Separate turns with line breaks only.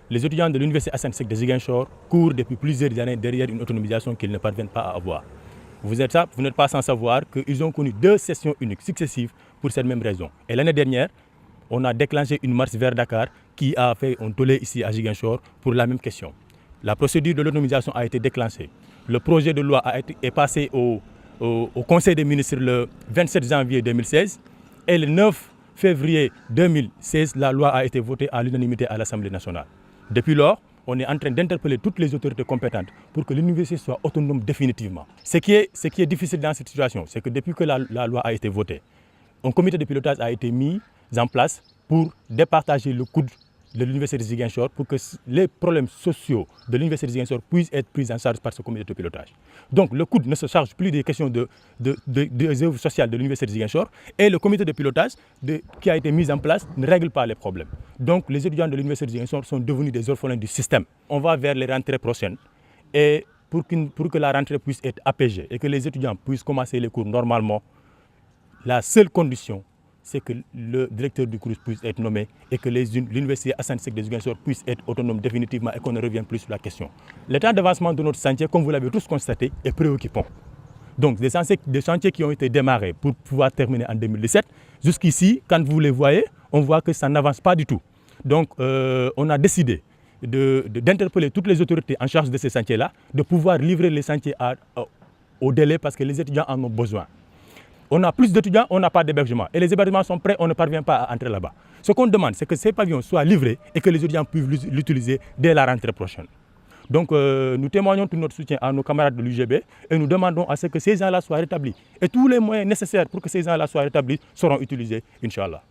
Les étudiants de l'université Assane Seck de Ziguinchor courent depuis plusieurs années derrière une autonomisation qu'ils ne parviennent pas à avoir. Vous n'êtes pas sans savoir qu'ils ont connu 2 sessions uniques successives pour cette même raison. Et l'année dernière, on a déclenché une marche vers Dakar qui a fait un tollé ici à Ziguinchor pour la même question. La procédure de l'autonomisation a été déclenchée. Le projet de loi est passé au Conseil des ministres le 27 janvier 2016 et le 9 février 2016, la loi a été votée à l'unanimité à l'Assemblée nationale. Depuis lors, on est en train d'interpeller toutes les autorités compétentes pour que l'université soit autonome définitivement. Ce qui est difficile dans cette situation, c'est que depuis que la loi a été votée, un comité de pilotage a été mis en place pour départager le coût de l'université de Ziguinchor pour que les problèmes sociaux de l'université de Ziguinchor puissent être pris en charge par ce comité de pilotage. Donc le coût ne se charge plus des questions des œuvres sociales de l'université de Ziguinchor et le comité de pilotage qui a été mis en place ne règle pas les problèmes. Donc les étudiants de l'université de Ziguinchor sont devenus des orphelins du système. On va vers les rentrées prochaines et pour que la rentrée puisse être apaisée et que les étudiants puissent commencer les cours normalement, la seule condition, c'est que le directeur du CROUS puisse être nommé et que l'université Assane Seck de Ziguinchor puisse être autonome définitivement et qu'on ne revienne plus sur la question. L'état d'avancement de notre chantier, comme vous l'avez tous constaté, est préoccupant. Donc des chantiers qui ont été démarrés pour pouvoir terminer en 2017, jusqu'ici, quand vous les voyez, on voit que ça n'avance pas du tout. Donc on a décidé d'interpeller toutes les autorités en charge de ces chantiers-là, de pouvoir livrer les chantiers au délai parce que les étudiants en ont besoin. On a plus d'étudiants, on n'a pas d'hébergement. Et les hébergements sont prêts, on ne parvient pas à entrer là-bas. Ce qu'on demande, c'est que ces pavillons soient livrés et que les étudiants puissent l'utiliser dès la rentrée prochaine. Donc nous témoignons tout notre soutien à nos camarades de l'UGB et nous demandons à ce que ces gens-là soient rétablis. Et tous les moyens nécessaires pour que ces gens-là soient rétablis seront utilisés, Inch'Allah.